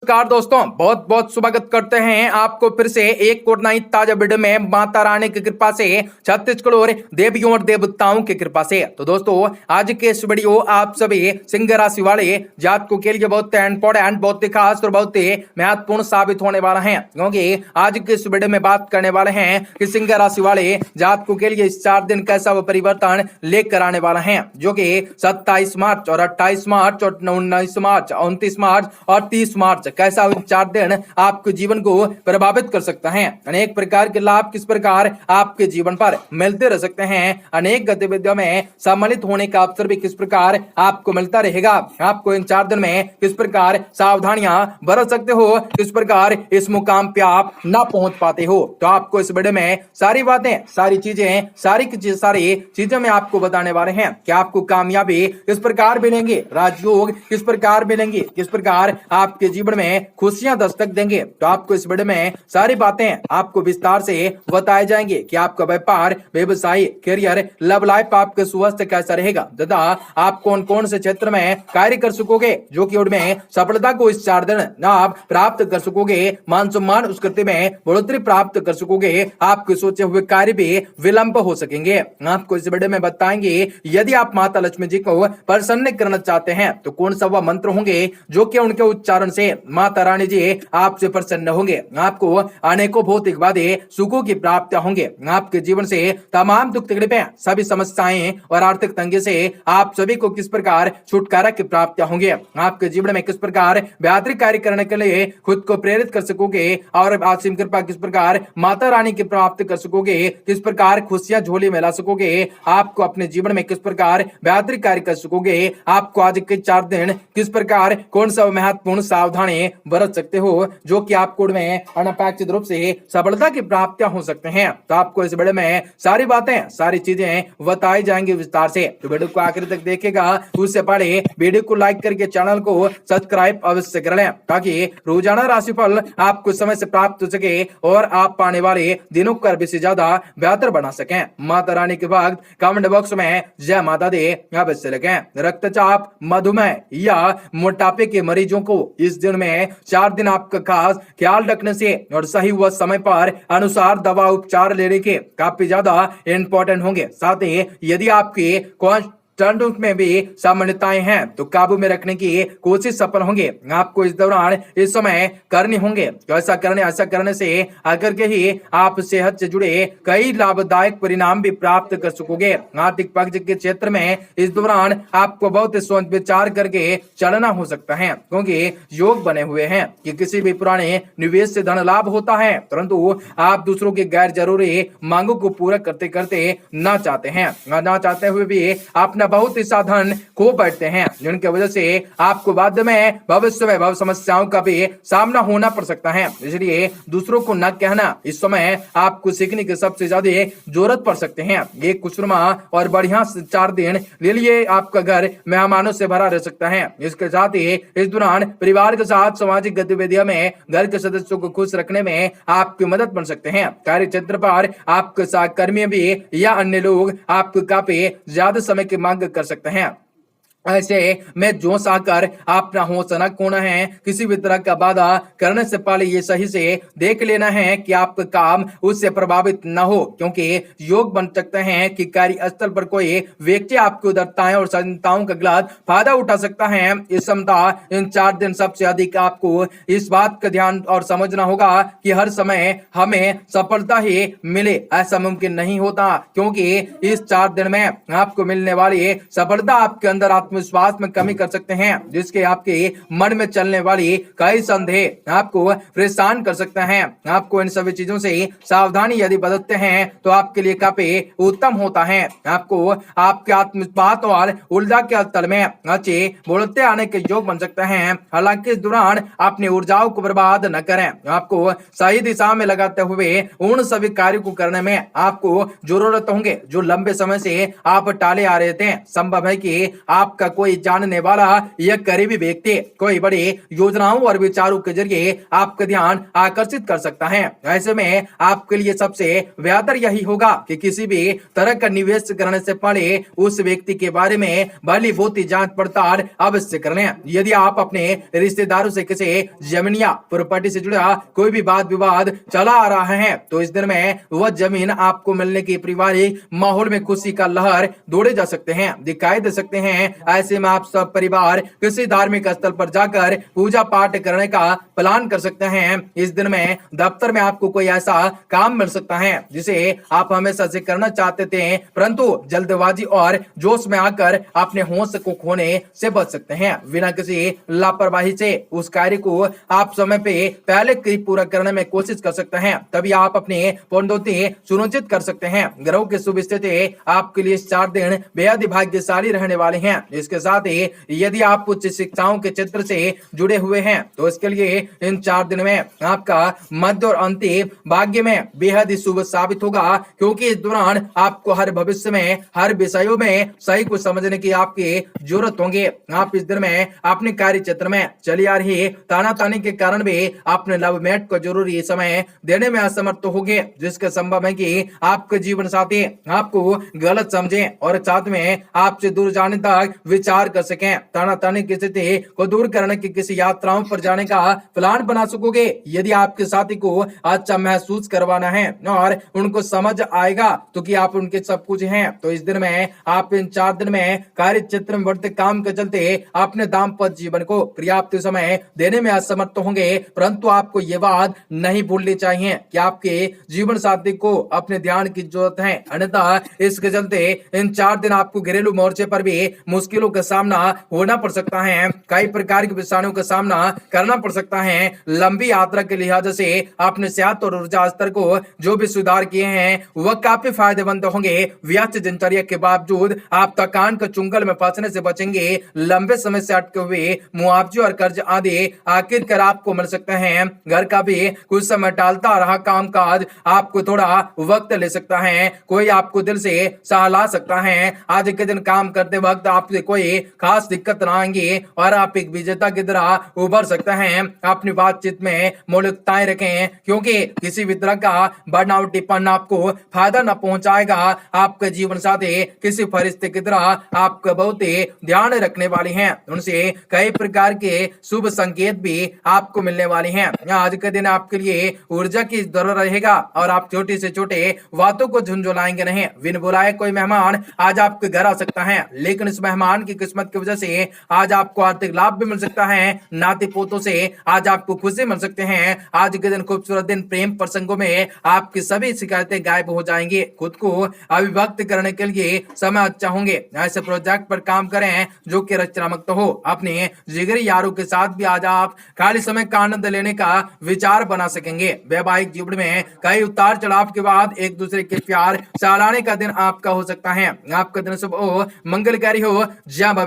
नमस्कार दोस्तों, बहुत बहुत स्वागत करते हैं आपको फिर से एक और नई ताजा वीडियो में माता रानी की कृपा से, छत्तीसगढ़ और देवियों और देवताओं की कृपा से। तो दोस्तों, आज के इस वीडियो आप सभी सिंह राशि वाले जातकों के लिए बहुत इंपॉर्टेंट, बहुत ही खास और बहुत ही महत्वपूर्ण साबित होने वाला है, क्योंकि आज के इस वीडियो में बात करने वाले हैं कि सिंह राशि वाले जातकों के लिए इस 4 दिन कैसा वो परिवर्तन लेकर आने वाला है, जो कि 27 मार्च और 28 मार्च और 19 मार्च, 29 मार्च और 30 मार्च कैसा 4 दिन आपके जीवन को प्रभावित कर सकता है। अनेक प्रकार के लाभ किस प्रकार आपके जीवन पर मिलते रह सकते हैं, अनेक गतिविधियों में सम्मिलित होने का अवसर भी किस प्रकार आपको मिलता रहेगा। आपको इन 4 दिन में किस प्रकार सावधानियां बरत सकते हो, किस प्रकार इस मुकाम पे आप ना पहुंच पाते हो। तो आपको इस वीडियो में सारी बातें, सारी चीजें में आपको बताने वाले हैं कि आपको कामयाबी किस प्रकार मिलेंगे, राजयोग किस प्रकार मिलेंगे, किस प्रकार आपके जीवन में खुशियां दस्तक देंगे। तो आपको इस वीडियो में सारी बातें आपको विस्तार से बताए जाएंगे कि आपका व्यापार, व्यवसाय, करियर, लव लाइफ, आपके स्वास्थ्य कैसा रहेगा तथा आप कौन कौन से क्षेत्र में कार्य कर सकोगे, जो कि उनमें सफलता को इस 4 दिन आप प्राप्त कर सकोगे, मान सम्मान उस कृत्य में बढ़ोतरी प्राप्त कर सकोगे, आपके सोचे हुए कार्य भी विलंब हो सकेंगे। आपको इस वीडियो में बताएंगे यदि आप माता लक्ष्मी जी को प्रसन्न करना चाहते हैं तो कौन सा वह मंत्र होंगे जो कि उनके उच्चारण से माता रानी जी आपसे प्रसन्न होंगे। आपको अनेकों भौतिक बाधे सुखों की प्राप्ति होंगे। आपके जीवन से तमाम दुख तकलीफें, सभी समस्याएं और आर्थिक तंगी से आप सभी को किस प्रकार छुटकारा की प्राप्ति होंगे। आपके जीवन में किस प्रकार बेहतरी कार्य करने के लिए खुद को प्रेरित कर सकोगे और असीम कृपा किस प्रकार माता रानी की प्राप्त कर सकोगे, किस प्रकार खुशियां झोली में ला सकोगे, आपको अपने जीवन में किस प्रकार बेहतरी कार्य कर सकोगे। आपको आज के 4 दिन किस प्रकार कौन सा महत्वपूर्ण सावधानी बरत सकते हो, जो कि आपको में अनपेक्षित रूप से सफलता की प्राप्तियां हो सकते हैं। तो आपको इस वीडियो में सारी बातें, सारी चीजें बताई जाएंगी विस्तार से। तो वीडियो को आखिर तक देखेगा, उससे पहले वीडियो को लाइक करके चैनल को सब्सक्राइब अवश्य कर लें, ताकि रोजाना राशिफल आपको समय से प्राप्त हो सके और आप पाने वाले दिनों को भी ज्यादा बेहतर बना सकें। माता रानी के भक्त कमेंट बॉक्स में जय माता दी अवश्य लिखें। रक्तचाप, मधुमेह या मोटापे के मरीजों को इस दिन में 4 दिन आपका खास ख्याल रखने से और सही व समय पर अनुसार दवा उपचार लेने के काफी ज्यादा इंपॉर्टेंट होंगे। साथ ही यदि आपके टर्नों में भी सामान्यताएं हैं तो काबू में रखने की कोशिश सफल होंगे। आपको इस दौरान इस समय करने होंगे, तो ऐसा करने से आकर के ही आप सेहत से जुड़े कई लाभदायक परिणाम भी प्राप्त कर सकोगे। आर्थिक पक्ष के क्षेत्र में इस दौरान आपको बहुत सोच विचार करके चलना हो सकता है, क्योंकि योग बने हुए हैं कि किसी भी पुराने निवेश से धन लाभ होता है, परंतु आप दूसरों की गैर जरूरी मांगों को पूरा करते करते ना चाहते हुए भी अपना बहुत ही साधन खो बैठते हैं, जिनकी वजह से आपको बाद में भविष्य में भव समस्याओं का भी सामना होना पड़ सकता है। इसलिए दूसरों को न कहना इस समय आपको सीखने की सबसे ज्यादा जरूरत पड़ सकते हैं। ये खुशनुमा और बढ़िया 4 दिन ले लिए आपका घर मेहमानों से भरा रह सकता है। इसके साथ ही इस दौरान परिवार के साथ सामाजिक गतिविधियों में घर के सदस्यों को खुश रखने में आपकी मदद बन सकते हैं। कार्य क्षेत्र पर आपके सहकर्मी भी या अन्य लोग आपको काफी ज्यादा समय की मांग कर सकते हैं। ऐसे में जोश आकर अपना हौसला खोना है। किसी भी तरह का बाधा करने से पहले ये सही से देख लेना है कि आपका काम उससे प्रभावित न हो, क्योंकि योग बन सकते हैं कि कार्यस्थल पर कोई व्यक्ति आपकी उदारताएं और चिंताओं का गलत फायदा उठा सकता है। इस क्षमता इन 4 दिन सबसे अधिक आपको इस बात का ध्यान और समझना होगा कि हर समय हमें सफलता ही मिले, ऐसा मुमकिन नहीं होता, क्योंकि इस 4 दिन में आपको मिलने वाली सफलता आपके अंदर आत्मविश्वास में कमी कर सकते हैं, जिसके आपके मन में चलने वाली कई संदेह आपको परेशान कर सकते हैं। आपको इन सभी चीजों से सावधानी यदि बरतते हैं तो आपके लिए काफी उत्तम होता है। आपको आपके आत्मविश्वास और ऊर्जा के तल में अच्छे बोलते आने के योग बन सकते हैं। हालांकि इस दौरान अपनी ऊर्जाओं को बर्बाद न करें। आपको सही दिशा में लगाते हुए उन सभी कार्यों को करने में आपको जरूरत होंगे जो लंबे समय से आप टाले आ रहे थे। संभव है कि आपका आपका कोई जानने वाला या करीबी व्यक्ति कोई बड़ी योजनाओं और विचारों के जरिए आपका ध्यान आकर्षित कर सकता है। ऐसे में आपके लिए सबसे बेहतर यही होगा कि किसी भी तरह का निवेश करने से पहले उस व्यक्ति के बारे में भली भांति जांच पड़ताल अवश्य कर लें। यदि आप अपने रिश्तेदारों से किसी जमीन या प्रॉपर्टी से जुड़ा कोई भी वाद विवाद चला आ रहा है तो इस दिन में वह जमीन आपको मिलने की पारिवारिक माहौल में खुशी का लहर दौड़े जा सकते हैं, दिखाई दे सकते हैं। ऐसे में आप सब परिवार किसी धार्मिक स्थल पर जाकर पूजा पाठ करने का प्लान कर सकते हैं। इस दिन में दफ्तर में आपको कोई ऐसा काम मिल सकता है जिसे आप हमेशा से करना चाहते थे, परंतु जल्दबाजी और जोश में आकर अपने होश को खोने से बच सकते हैं। बिना किसी लापरवाही से उस कार्य को आप समय पे पहले पूरा करने में कोशिश कर सकते हैं, तभी आप अपनी पूर्णोन्नति सुनिश्चित कर सकते हैं। ग्रहों की शुभ स्थिति आपके लिए 4 दिन बेहद भाग्यशाली रहने वाले हैं। इसके साथ ही यदि आप उच्च शिक्षाओं के क्षेत्र से जुड़े हुए हैं तो इसके लिए इन 4 दिन में आपका मध्य और अंतिम भाग्य में बेहद ही शुभ साबित होगा, क्योंकि इस दौरान आपको हर भविष्य में हर विषयों में सही को समझने की आपकी जरूरत होगी। आप इस दिन में अपने कार्य क्षेत्र में चली आ रही तानातानी के कारण भी अपने लव मेट को जरूरी समय देने में असमर्थ होंगे, जिसका संभव है कि आपके जीवन साथी आपको गलत समझे और साथ में आपसे दूर जाने तक विचार कर सकें। तानातानी की स्थिति को दूर करने की किसी यात्राओं पर जाने का प्लान बना सकोगे। यदि आपके साथी को अच्छा महसूस करवाना है और उनको समझ आएगा तो कि आप उनके सब कुछ हैं, तो इस दिन में आप इन 4 दिन में कार्य क्षेत्र में बढ़ते काम के चलते अपने दाम्पत्य जीवन को पर्याप्त समय देने में असमर्थ होंगे। परंतु आपको ये बात नहीं भूलनी चाहिए कि आपके जीवन साथी को अपने ध्यान की जरूरत है, अन्यथा इसके चलते इन 4 दिन आपको घरेलू मोर्चे पर भी मुश्किलों का सामना होना पड़ सकता है। कई प्रकार की परेशानियों का सामना करना पड़ सकता है। लंबी यात्रा के लिहाज से अपने सेहत और ऊर्जा स्तर को जो भी सुधार किए हैं वह काफी फायदेमंद होंगे। व्यस्त दिनचर्या के बावजूद आप थकान के चुंगल में फंसने से बचेंगे। लंबे समय से अटके हुए मुआवजे और कर्ज आदि आखिरकार आपको मिल सकते हैं। घर का भी कुछ समय टालता रहा कामकाज आपको थोड़ा वक्त ले सकता है। कोई आपको दिल से सहला सकता है। आज के दिन काम करते वक्त आपसे कोई खास दिक्कत ना आएंगी और आप एक विजेता की तरह उभर सकते हैं। अपनी बातचीत में मौलिकताएं रखें, क्योंकि किसी भी तरह का बनावटीपन आपको फायदा न पहुंचाएगा। आपके जीवन साथी किसी फरिश्ते की तरह आपका बहुत ही ध्यान रखने वाली हैं। उनसे कई प्रकार के शुभ संकेत भी आपको मिलने वाले हैं। आज के दिन आपके लिए ऊर्जा की जरूरत रहेगा और आप छोटे से छोटे बातों को झुंझुलाएंगे नहीं। बिन बुलाए कोई मेहमान आज आपके घर आ सकता है, लेकिन इस मेहमान की किस्मत की वजह से आज आपको आर्थिक लाभ भी मिल सकता है। नाती पोतों से आज आपको खुशी मिल सकते हैं। आज के दिन खूबसूरत दिन, प्रेम प्रसंगों में आपकी सभी शिकायतें गायब हो जाएंगी। खुद को अभिव्यक्त करने के लिए समय अच्छा होंगे। ऐसे प्रोजेक्ट पर काम करें जो कि रचनात्मक हो। अपने जिगरी यारों के साथ भी आज आप खाली समय का आनंद लेने का विचार बना सकेंगे। वैवाहिक जीवन में कई उतार चढ़ाव के बाद एक दूसरे के प्यार सालाने का दिन आपका हो सकता है। आपका दिन शुभ हो, मंगलकारी हो। जय बाबा।